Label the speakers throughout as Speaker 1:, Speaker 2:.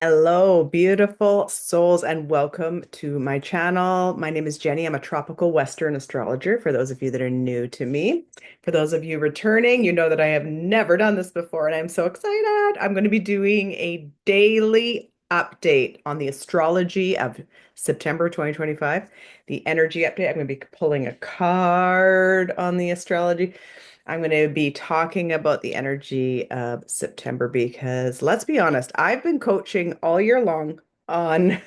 Speaker 1: Hello, beautiful souls, and welcome to my channel. My name is Jenny. I'm a tropical Western astrologer for those of you that are new to me. For those of you returning, you know that I have never done this before, and I'm so excited. I'm going to be doing a daily update on the astrology of September 2025, the energy update. I'm going to be pulling a card on the astrology. I'm going to be talking about the energy of September because let's be honest, I've been coaching all year long on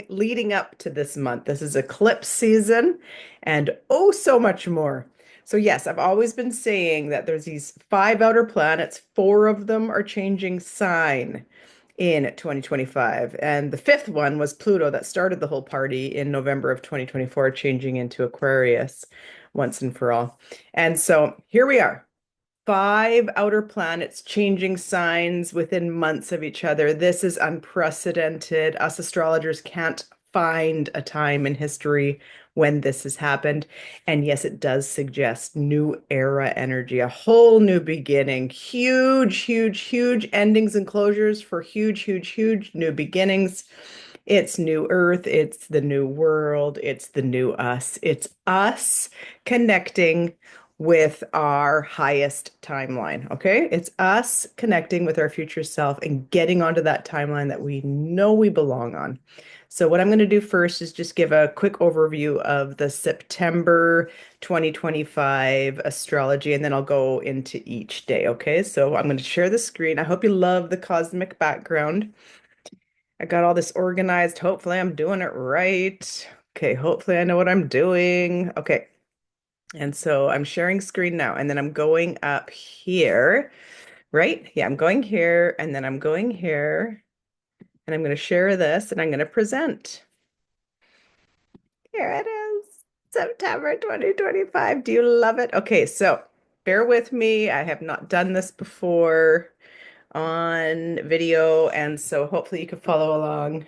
Speaker 1: leading up to this month. This is eclipse season and oh, so much more. So, yes, I've always been saying that there's these five outer planets, four of them are changing sign in 2025. And the fifth one was Pluto that started the whole party in November of 2024, changing into Aquarius once and for all. And so here we are. Five outer planets changing signs within months of each other. This is unprecedented. Us astrologers can't find a time in history when this has happened. And yes, it does suggest new era energy, a whole new beginning. Huge, huge, huge endings and closures for huge, huge, huge new beginnings. It's new earth, it's the new world, it's the new us. It's us connecting with our highest timeline. Okay. It's us connecting with our future self and getting onto that timeline that we know we belong on. So, what I'm going to do first is just give a quick overview of the September 2025 astrology, and then I'll go into each day. Okay. So, I'm going to share the screen. I hope you love the cosmic background. I got all this organized. Hopefully, I'm doing it right. Okay. Hopefully, I know what I'm doing. Okay. And so I'm sharing screen now, and then I'm going up here, right? Yeah, I'm going here, and then I'm going here, and I'm going to share this, and I'm going to present. Here it is, September 2025. Do you love it? Okay, so bear with me. I have not done this before on video, and so hopefully you can follow along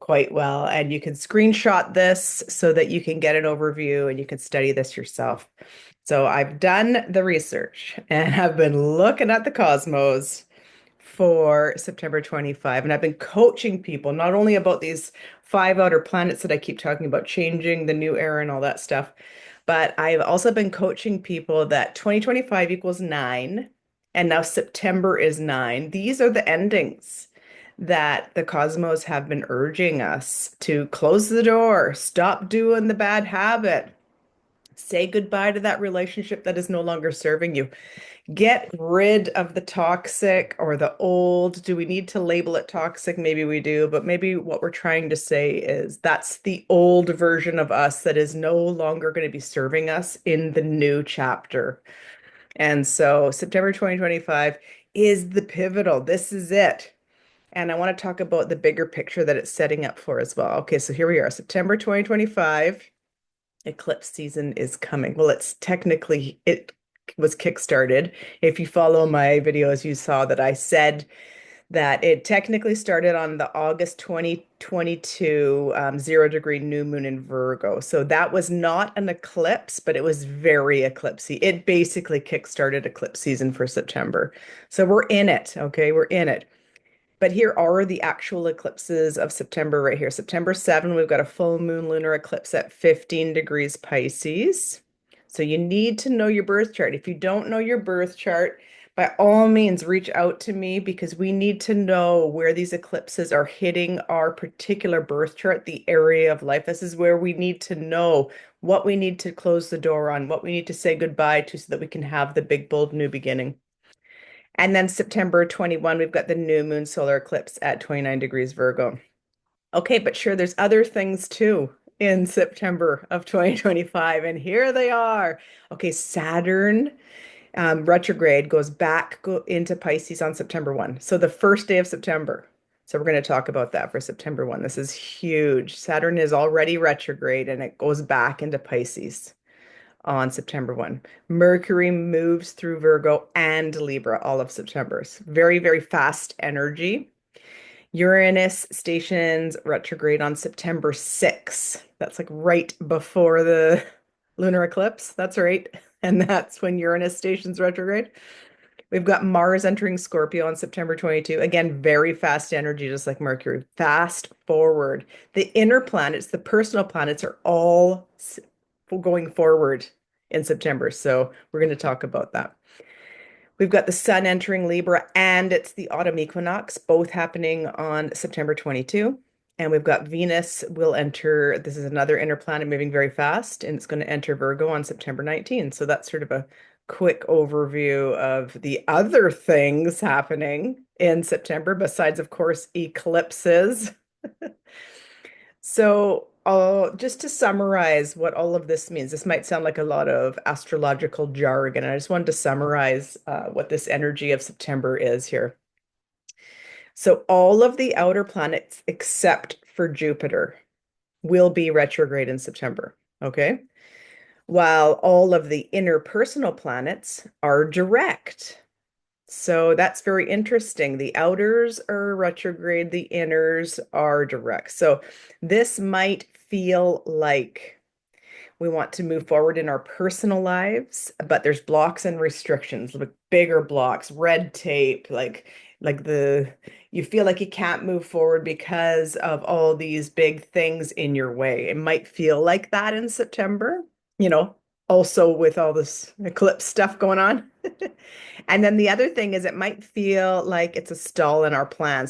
Speaker 1: quite well. And you can screenshot this so that you can get an overview and you can study this yourself. So I've done the research and have been looking at the cosmos for September 25. And I've been coaching people not only about these five outer planets that I keep talking about changing, the new era and all that stuff, but I've also been coaching people that 2025 equals nine, and now September is nine. These are the endings that the cosmos have been urging us to close the door, stop doing the bad habit, say goodbye to that relationship that is no longer serving you. Get rid of the toxic or the old. Do we need to label it toxic? Maybe we do, but maybe what we're trying to say is that's the old version of us that is no longer going to be serving us in the new chapter. And so September 2025 is the pivotal. This is it. And I want to talk about the bigger picture that it's setting up for as well. Okay, so here we are, September 2025. Eclipse season is coming. Well, it was kickstarted. If you follow my videos, you saw that I said that it technically started on the August 2022 0 degree new moon in Virgo. So that was not an eclipse, but it was very eclipsy. It basically kickstarted eclipse season for September. So we're in it. Okay, we're in it. But here are the actual eclipses of September right here. September 7, we've got a full moon lunar eclipse at 15 degrees Pisces. So you need to know your birth chart. If you don't know your birth chart, by all means, reach out to me because we need to know where these eclipses are hitting our particular birth chart, the area of life. This is where we need to know what we need to close the door on, what we need to say goodbye to so that we can have the big, bold new beginning. And then September 21, we've got the new moon solar eclipse at 29 degrees Virgo. Okay, but sure, there's other things too in September of 2025, and here they are. Okay, Saturn retrograde goes into Pisces on September 1. So the first day of September. So we're going to talk about that for September 1. This is huge. Saturn is already retrograde and it goes back into Pisces on September 1. Mercury moves through Virgo and Libra all of September. It's very, very fast energy. Uranus stations retrograde on September 6. That's like right before the lunar eclipse. That's right. And that's when Uranus stations retrograde. We've got Mars entering Scorpio on September 22. Again, very fast energy, just like Mercury. Fast forward. The inner planets, the personal planets, are all going forward in September. So we're going to talk about that. We've got the Sun entering Libra, and it's the autumn equinox, both happening on September 22. And we've got Venus will enter, this is another inner planet moving very fast, and it's going to enter Virgo on September 19. So that's sort of a quick overview of the other things happening in September, besides, of course, eclipses. So, just to summarize what all of this means, this might sound like a lot of astrological jargon. I just wanted to summarize what this energy of September is here. So, all of the outer planets except for Jupiter will be retrograde in September. Okay. While all of the interpersonal planets are direct. So that's very interesting. The outers are retrograde, the inners are direct. So this might feel like we want to move forward in our personal lives, but there's blocks and restrictions, like bigger blocks, red tape, like the you feel like you can't move forward because of all these big things in your way. It might feel like that in September, you know, also with all this eclipse stuff going on. And then the other thing is it might feel like it's a stall in our plan.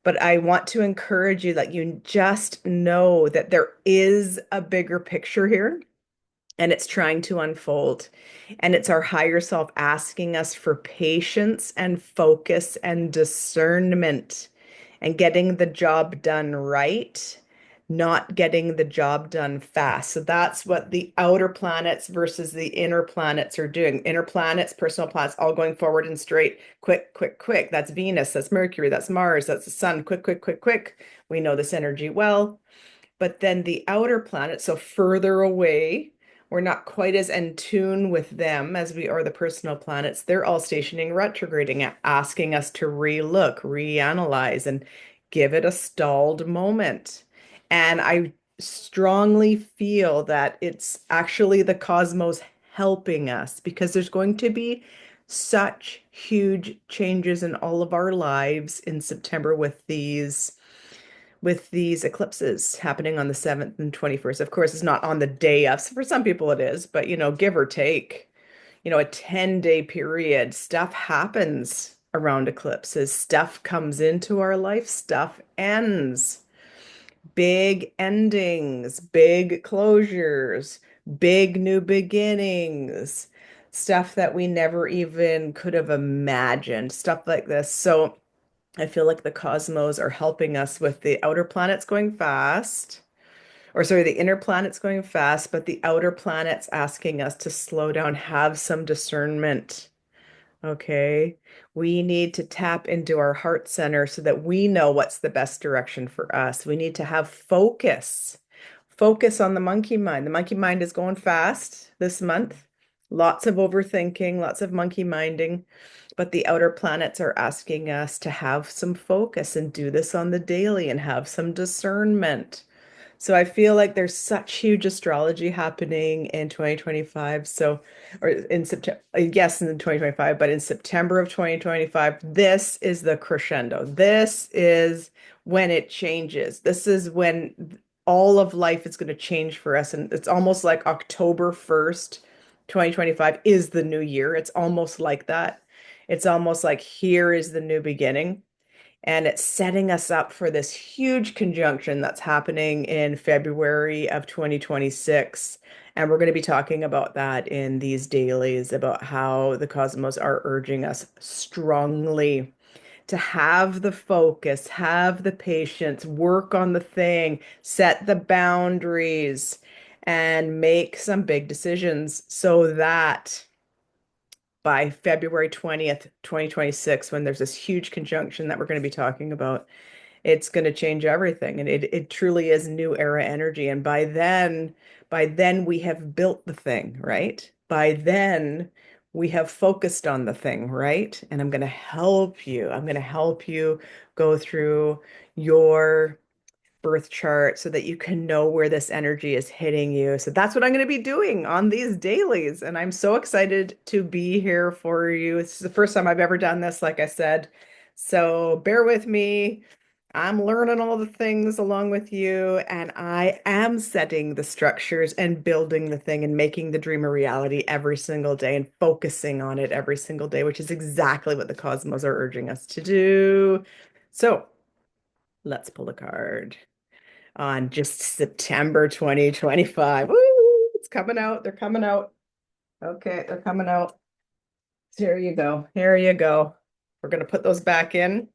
Speaker 1: But I want to encourage you that you just know that there is a bigger picture here and it's trying to unfold. And it's our higher self asking us for patience and focus and discernment and getting the job done right, not getting the job done fast. So that's what the outer planets versus the inner planets are doing. Inner planets, personal planets, all going forward and straight, quick, quick, quick. That's Venus, that's Mercury, that's Mars, that's the sun, quick, quick, quick, quick. We know this energy well. But then the outer planets, so further away, we're not quite as in tune with them as we are the personal planets. They're all stationing retrograding, asking us to relook, reanalyze, and give it a stalled moment. And I strongly feel that it's actually the cosmos helping us because there's going to be such huge changes in all of our lives in September with these eclipses happening on the 7th and 21st. Of course, it's not on the day of. So for some people it is, but give or take, a 10-day period, stuff happens around eclipses. Stuff comes into our life, stuff ends. Big endings, big closures, big new beginnings, stuff that we never even could have imagined, stuff like this. So I feel like the cosmos are helping us with the outer planets going fast, or sorry, the inner planets going fast, but the outer planets asking us to slow down, have some discernment. Okay. We need to tap into our heart center so that we know what's the best direction for us. We need to have focus. Focus on the monkey mind. The monkey mind is going fast this month. Lots of overthinking, lots of monkey minding. But the outer planets are asking us to have some focus and do this on the daily and have some discernment. So I feel like there's such huge astrology happening in 2025. So, or in September, yes, in 2025, but in September of 2025, this is the crescendo. This is when it changes. This is when all of life is going to change for us. And it's almost like October 1st, 2025 is the new year. It's almost like that. It's almost like here is the new beginning. And it's setting us up for this huge conjunction that's happening in February of 2026. And we're going to be talking about that in these dailies, about how the cosmos are urging us strongly to have the focus, have the patience, work on the thing, set the boundaries, and make some big decisions so that by February 20th, 2026, when there's this huge conjunction that we're going to be talking about, it's going to change everything. And it truly is new era energy. And by then we have built the thing, right? By then we have focused on the thing, right? And I'm going to help you. I'm going to help you go through your birth chart so that you can know where this energy is hitting you. So that's what I'm going to be doing on these dailies. And I'm so excited to be here for you. This is the first time I've ever done this, like I said. So bear with me. I'm learning all the things along with you, and I am setting the structures and building the thing and making the dream a reality every single day and focusing on it every single day, which is exactly what the cosmos are urging us to do. So let's pull a card on just September 2025. Woo, it's coming out. They're coming out. Okay, they're coming out. Here you go. Here you go. We're going to put those back in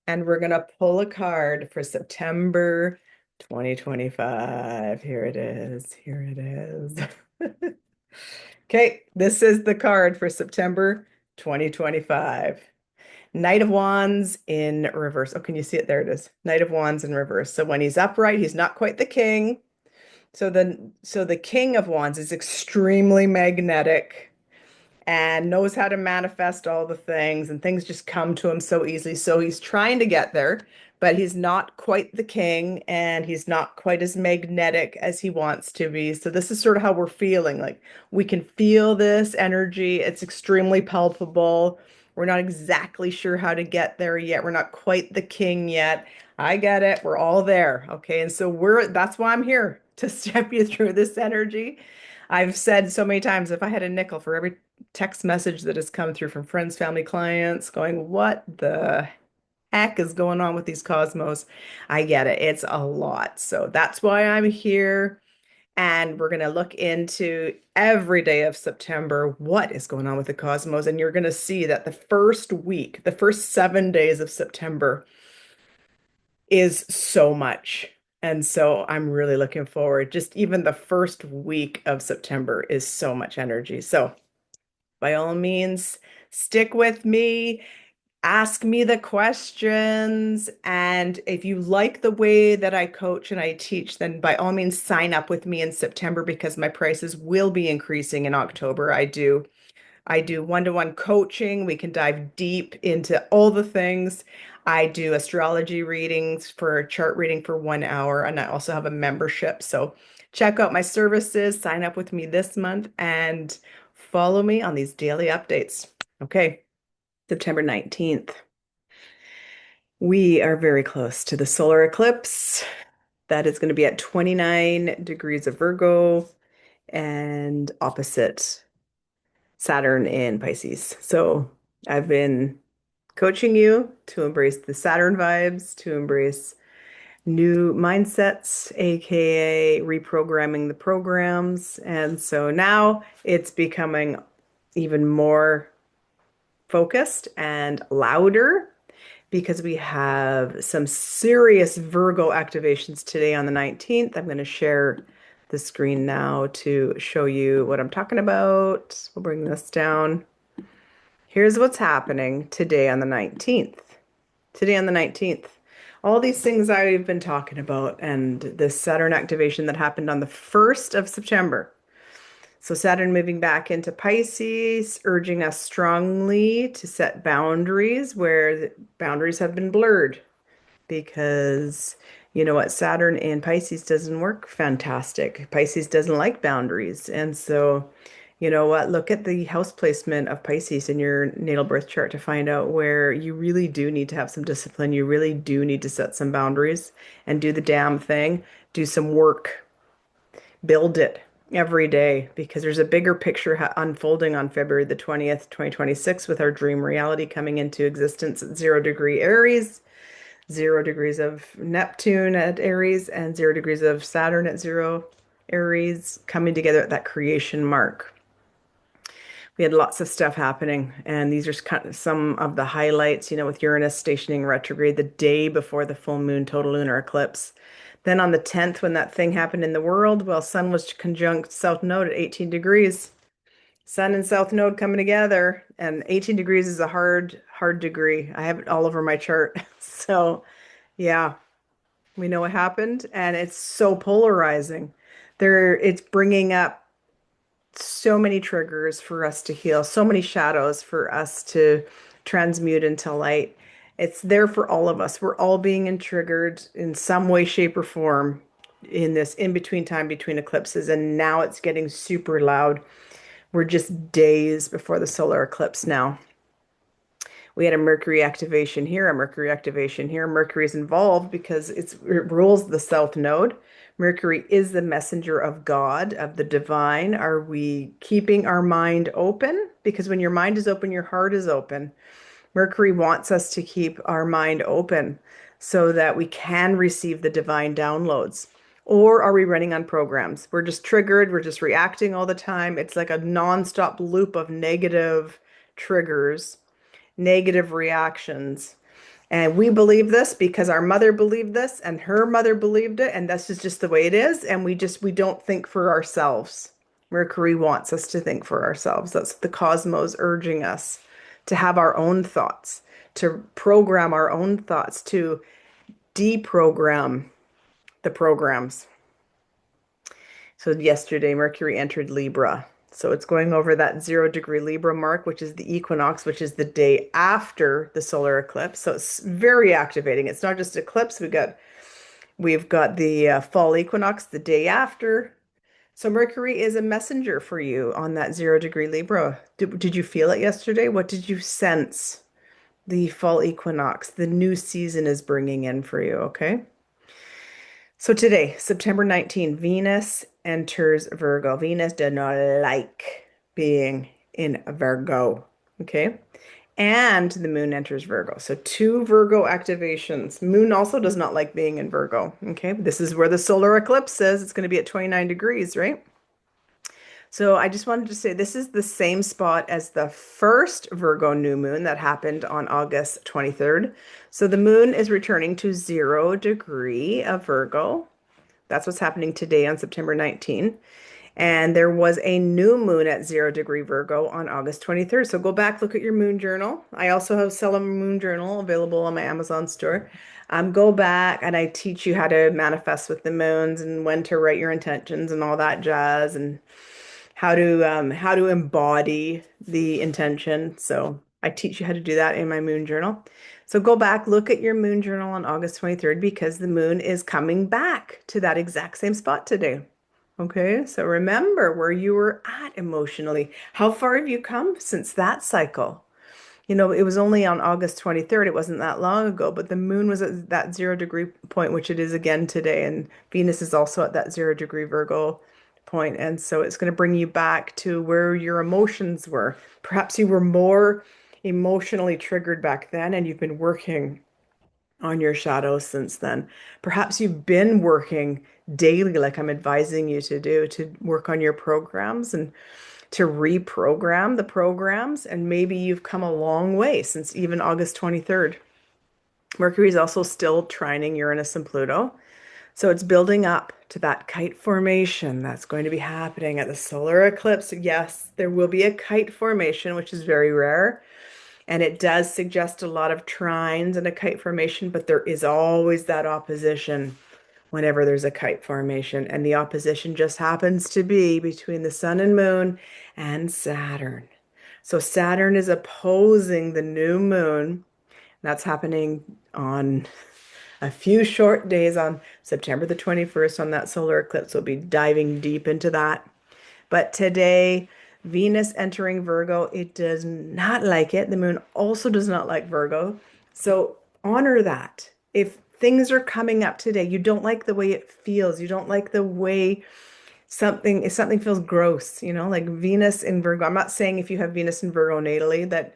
Speaker 1: and we're going to pull a card for September 2025. Here it is. Here it is. Okay, this is the card for September 2025. Knight of Wands in reverse. Oh, can you see it? There it is. Knight of Wands in reverse. So when he's upright, he's not quite the king. So the King of Wands is extremely magnetic and knows how to manifest all the things, and things just come to him so easily. So he's trying to get there, but he's not quite the king and he's not quite as magnetic as he wants to be. So this is sort of how we're feeling. Like we can feel this energy. It's extremely palpable. We're not exactly sure how to get there yet. We're not quite the king yet. I get it. We're all there. Okay. And so that's why I'm here to step you through this energy. I've said so many times, if I had a nickel for every text message that has come through from friends, family, clients going, what the heck is going on with these cosmos? I get it. It's a lot. So that's why I'm here. And we're going to look into every day of September, what is going on with the cosmos. And you're going to see that the first week, the first 7 days of September is so much. And so I'm really looking forward. Just even the first week of September is so much energy. So by all means, stick with me, ask me the questions. And if you like the way that I coach and I teach, then by all means, sign up with me in September because my prices will be increasing in October. I do one-to-one coaching. We can dive deep into all the things. I do astrology readings for chart reading for 1 hour, and I also have a membership. So check out my services, sign up with me this month, and follow me on these daily updates. Okay, September 19th. We are very close to the solar eclipse. That is going to be at 29 degrees of Virgo and opposite Saturn in Pisces. So I've been coaching you to embrace the Saturn vibes, to embrace new mindsets, aka reprogramming the programs. And so now it's becoming even more focused and louder because we have some serious Virgo activations today on the 19th. I'm going to share the screen now to show you what I'm talking about. We'll bring this down. Here's what's happening today on the 19th. Today on the 19th. All these things I've been talking about and this Saturn activation that happened on the 1st of September. So Saturn moving back into Pisces, urging us strongly to set boundaries where the boundaries have been blurred because you know what, Saturn in Pisces doesn't work fantastic. Pisces doesn't like boundaries. And so, you know what, look at the house placement of Pisces in your natal birth chart to find out where you really do need to have some discipline. You really do need to set some boundaries and do the damn thing, do some work, build it every day because there's a bigger picture unfolding on February the 20th, 2026 with our dream reality coming into existence at 0 degree Aries. 0 degrees of Neptune at Aries and 0 degrees of Saturn at 0 Aries coming together at that creation mark. We had lots of stuff happening, and these are kind of some of the highlights, you know, with Uranus stationing retrograde the day before the full moon total lunar eclipse. Then on the 10th, when that thing happened in the world, well, Sun was conjunct South Node at 18 degrees. Sun and South Node coming together, and 18 degrees is a hard degree. I have it all over my chart. So, yeah, we know what happened, and it's so polarizing. It's bringing up so many triggers for us to heal, so many shadows for us to transmute into light. It's there for all of us. We're all being triggered in some way, shape, or form in this in-between time between eclipses. And now it's getting super loud. We're just days before the solar eclipse now. We had a Mercury activation here, a Mercury activation here. Mercury is involved because it rules the South Node. Mercury is the messenger of God, of the divine. Are we keeping our mind open? Because when your mind is open, your heart is open. Mercury wants us to keep our mind open so that we can receive the divine downloads. Or are we running on programs? We're just triggered, we're just reacting all the time. It's like a nonstop loop of negative triggers, negative reactions. And we believe this because our mother believed this and her mother believed it, and this is just the way it is. And we don't think for ourselves. Mercury wants us to think for ourselves. That's the cosmos urging us to have our own thoughts, to program our own thoughts, to deprogram the programs. So yesterday, Mercury entered Libra. So it's going over that 0 degree Libra mark, which is the equinox, which is the day after the solar eclipse. So it's very activating. It's not just eclipse. We've got the fall equinox the day after. So Mercury is a messenger for you on that 0 degree Libra. Did you feel it yesterday? What did you sense the fall equinox, the new season is bringing in for you? Okay. So today, September 19, Venus enters Virgo. Venus does not like being in Virgo. Okay. And the moon enters Virgo. So two Virgo activations. Moon also does not like being in Virgo. Okay. This is where the solar eclipse is. It's going to be at 29 degrees, right? So I just wanted to say this is the same spot as the first Virgo new moon that happened on August 23rd. So the moon is returning to 0 degree of Virgo. That's what's happening today on September 19th. And there was a new moon at 0 degree Virgo on August 23rd. So go back, look at your moon journal. I also have sell a moon journal available on my Amazon store. Go back and I teach you how to manifest with the moons and when to write your intentions and all that jazz and how to embody the intention. So I teach you how to do that in my moon journal. So go back, look at your moon journal on August 23rd because the moon is coming back to that exact same spot today. Okay, so remember where you were at emotionally. How far have you come since that cycle? It was only on August 23rd. It wasn't that long ago, but the moon was at that 0 degree point, which it is again today. And Venus is also at that 0 degree Virgo point. And so it's going to bring you back to where your emotions were. Perhaps you were more emotionally triggered back then, and you've been working on your shadows since then. Perhaps you've been working daily, like I'm advising you to do, to work on your programs and to reprogram the programs. And maybe you've come a long way since even August 23rd. Mercury is also still trining Uranus and Pluto. So it's building up to that kite formation that's going to be happening at the solar eclipse. Yes, there will be a kite formation, which is very rare. And it does suggest a lot of trines and a kite formation, but there is always that opposition whenever there's a kite formation. And the opposition just happens to be between the sun and moon and Saturn. So Saturn is opposing the new moon. That's happening on a few short days on September the 21st on that solar eclipse. We'll be diving deep into that. But today, Venus entering Virgo, it does not like it. The moon also does not like Virgo. So honor that. If things are coming up today, you don't like the way it feels, you don't like the way if something feels gross, like Venus in Virgo. I'm not saying if you have Venus in Virgo natally that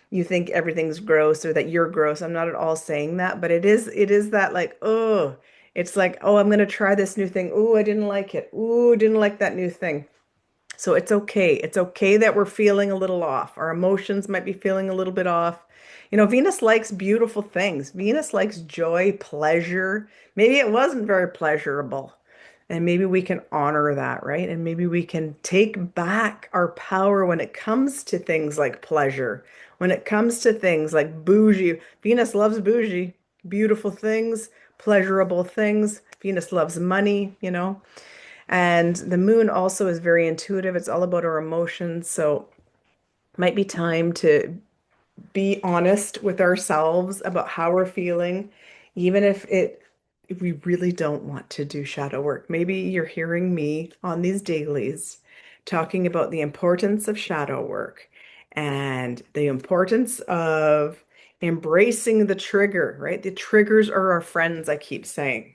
Speaker 1: you think everything's gross or that you're gross. I'm not at all saying that, but it is that like, oh, it's like, oh, I'm gonna try this new thing. Oh, I didn't like it. Oh, didn't like that new thing. So it's okay. It's okay that we're feeling a little off. Our emotions might be feeling a little bit off. Venus likes beautiful things. Venus likes joy, pleasure. Maybe it wasn't very pleasurable. And maybe we can honor that, right? And maybe we can take back our power when it comes to things like pleasure, when it comes to things like bougie. Venus loves bougie, beautiful things, pleasurable things. Venus loves money. And the moon also is very intuitive. It's all about our emotions. So it might be time to be honest with ourselves about how we're feeling, even if we really don't want to do shadow work. Maybe you're hearing me on these dailies talking about the importance of shadow work and the importance of embracing the trigger, right? The triggers are our friends, I keep saying,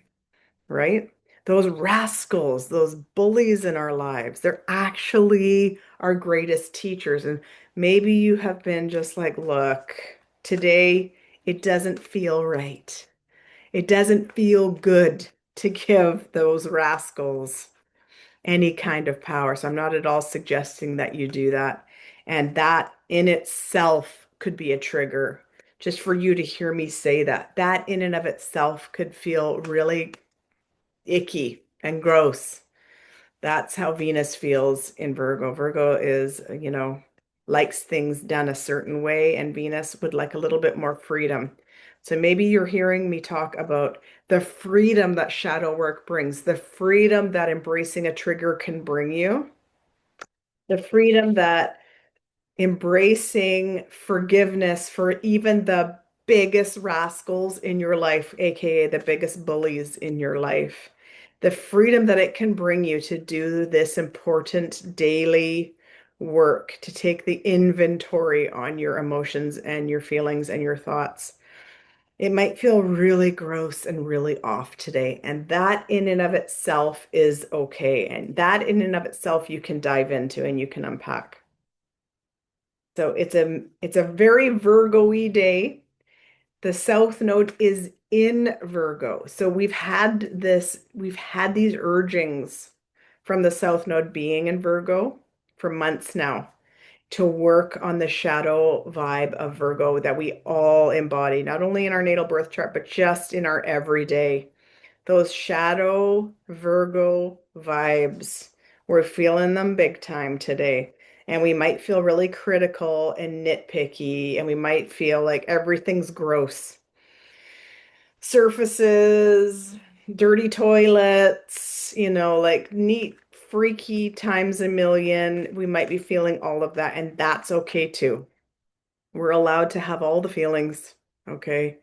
Speaker 1: right? Those rascals, those bullies in our lives, they're actually our greatest teachers. And maybe you have been just like, look, today it doesn't feel right. It doesn't feel good to give those rascals any kind of power. So I'm not at all suggesting that you do that. And that in itself could be a trigger. Just for you to hear me say that, that in and of itself could feel really icky and gross. That's how Venus feels in Virgo. Virgo is, likes things done a certain way, and Venus would like a little bit more freedom. So maybe you're hearing me talk about the freedom that shadow work brings, the freedom that embracing a trigger can bring you, the freedom that embracing forgiveness for even the biggest rascals in your life, aka the biggest bullies in your life. The freedom that it can bring you to do this important daily work, to take the inventory on your emotions and your feelings and your thoughts. It might feel really gross and really off today, and that in and of itself is okay. And that in and of itself you can dive into and you can unpack. So it's a very Virgo-y day. The South Node is in Virgo. So we've had these urgings from the South Node being in Virgo for months now to work on the shadow vibe of Virgo that we all embody, not only in our natal birth chart, but just in our everyday. Those shadow Virgo vibes, we're feeling them big time today. And we might feel really critical and nitpicky, and we might feel like everything's gross. Surfaces, dirty toilets, like neat, freaky times a million. We might be feeling all of that, and that's okay too. We're allowed to have all the feelings, okay?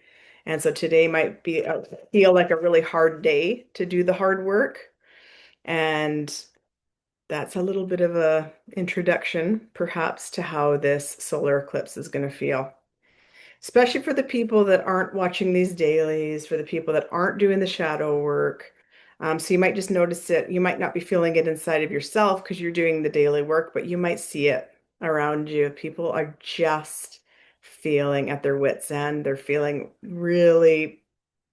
Speaker 1: And so today might feel like a really hard day to do the hard work. And that's a little bit of a introduction, perhaps, to how this solar eclipse is going to feel. Especially for the people that aren't watching these dailies, for the people that aren't doing the shadow work. So you might just notice it. You might not be feeling it inside of yourself because you're doing the daily work, but you might see it around you. People are just feeling at their wits' end. They're feeling really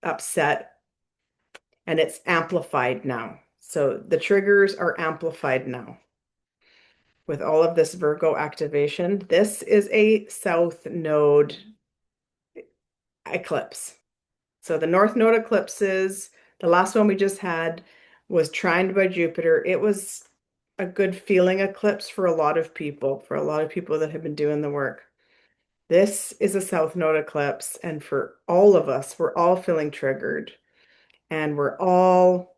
Speaker 1: upset, and it's amplified now. So the triggers are amplified now with all of this Virgo activation. This is a South Node eclipse. So the North Node eclipses, the last one we just had was trined by Jupiter. It was a good feeling eclipse for a lot of people that have been doing the work. This is a South Node eclipse, and for all of us, we're all feeling triggered, and we're all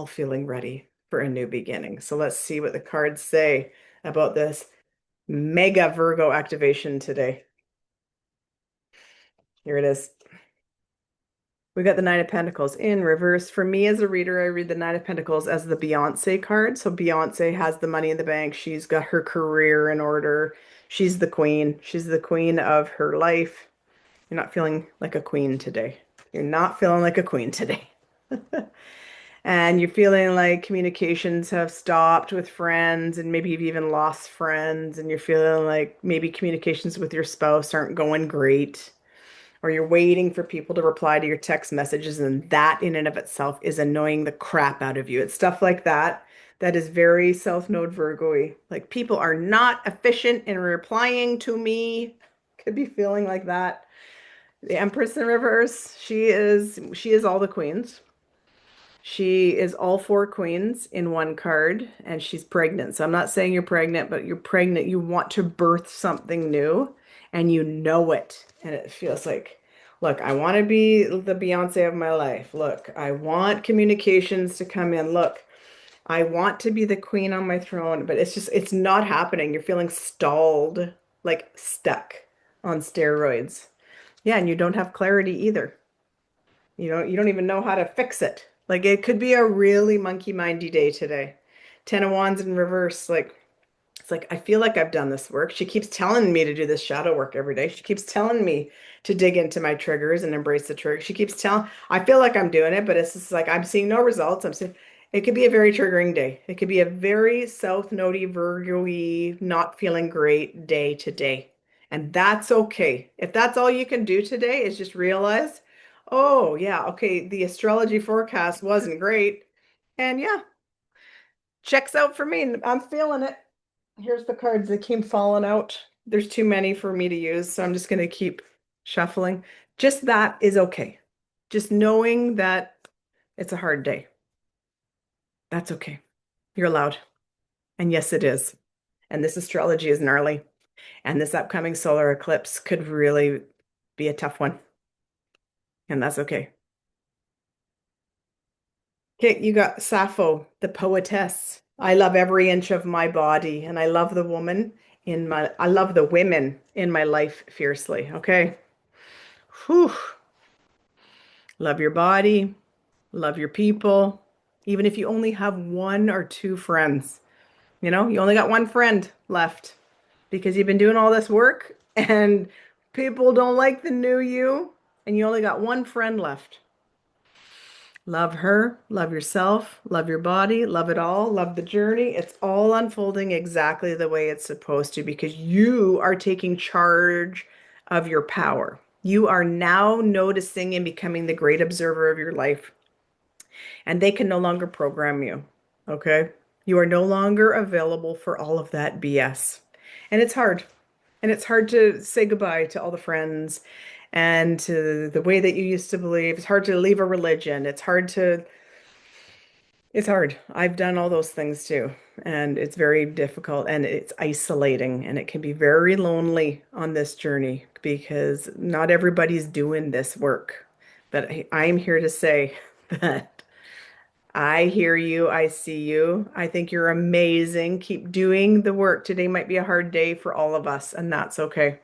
Speaker 1: feeling ready for a new beginning. So let's see what the cards say about this mega Virgo activation today. Here it is. We got the Nine of Pentacles in reverse. For me as a reader, I read the Nine of Pentacles as the Beyonce card. So Beyonce has the money in the bank. She's got her career in order. She's the queen. She's the queen of her life. You're not feeling like a queen today. You're not feeling like a queen today. And you're feeling like communications have stopped with friends, and maybe you've even lost friends, and you're feeling like maybe communications with your spouse aren't going great, or you're waiting for people to reply to your text messages, and that in and of itself is annoying the crap out of you. It's stuff like that that is very South Node Virgo-y. Like people are not efficient in replying to me. Could be feeling like that. The Empress in reverse, she is all the queens. She is all four queens in one card, and she's pregnant. So I'm not saying you're pregnant, but you're pregnant. You want to birth something new, and you know it. And it feels like, look, I want to be the Beyonce of my life. Look, I want communications to come in. Look, I want to be the queen on my throne, but it's not happening. You're feeling stalled, like stuck. on steroids. Yeah, and you don't have clarity either. You don't even know how to fix it. Like it could be a really monkey mindy day today. Ten of Wands in reverse, like it's like I feel like I've done this work. She keeps telling me to do this shadow work every day. She keeps telling me to dig into my triggers and embrace the trigger. She keeps telling I feel like I'm doing it, but it's just like I'm seeing no results. I'm seeing it could be a very triggering day. It could be a very South Nodey Virgo-y, not feeling great day today. And that's okay. If that's all you can do today is just realize, oh yeah, okay, the astrology forecast wasn't great. And yeah, checks out for me. I'm feeling it. Here's the cards that keep falling out. There's too many for me to use, so I'm just going to keep shuffling. Just that is okay. Just knowing that it's a hard day. That's okay. You're allowed. And yes, it is. And this astrology is gnarly. And this upcoming solar eclipse could really be a tough one. And that's okay. Okay, you got Sappho, the poetess. I love every inch of my body, and I love the women in my life fiercely. Okay. Whew. Love your body, love your people. Even if you only have one or two friends, you only got one friend left because you've been doing all this work and people don't like the new you, and you only got one friend left. Love her, love yourself, love your body, love it all, love the journey. It's all unfolding exactly the way it's supposed to because you are taking charge of your power. You are now noticing and becoming the great observer of your life, and they can no longer program you. Okay? You are no longer available for all of that BS. And it's hard. And it's hard to say goodbye to all the friends and to the way that you used to believe. It's hard to leave a religion. It's hard. I've done all those things too. And it's very difficult and it's isolating and it can be very lonely on this journey because not everybody's doing this work. But I'm here to say that I hear you. I see you. I think you're amazing. Keep doing the work. Today might be a hard day for all of us, and that's okay.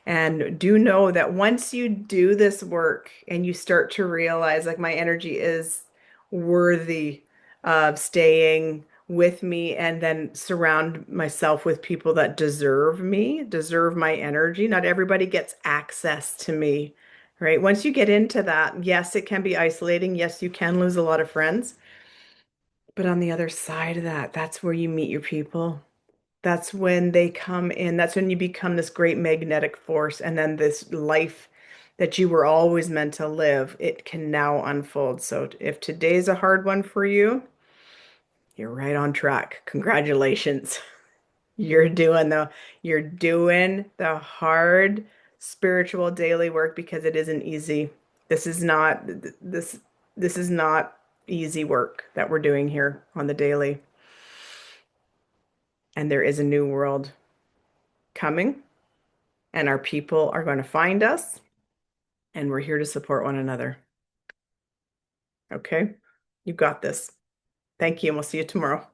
Speaker 1: And do know that once you do this work and you start to realize, like, my energy is worthy of staying with me and then surround myself with people that deserve me, deserve my energy. Not everybody gets access to me, right? Once you get into that, yes, it can be isolating. Yes, you can lose a lot of friends. But on the other side of that, that's where you meet your people. That's when they come in. That's when you become this great magnetic force. And then this life that you were always meant to live, it can now unfold. So if today's a hard one for you, you're right on track. Congratulations. You're doing the hard spiritual daily work because it isn't easy. This is not this is not easy work that we're doing here on the daily. And there is a new world coming, and our people are going to find us, and we're here to support one another. Okay? You got this. Thank you, and we'll see you tomorrow.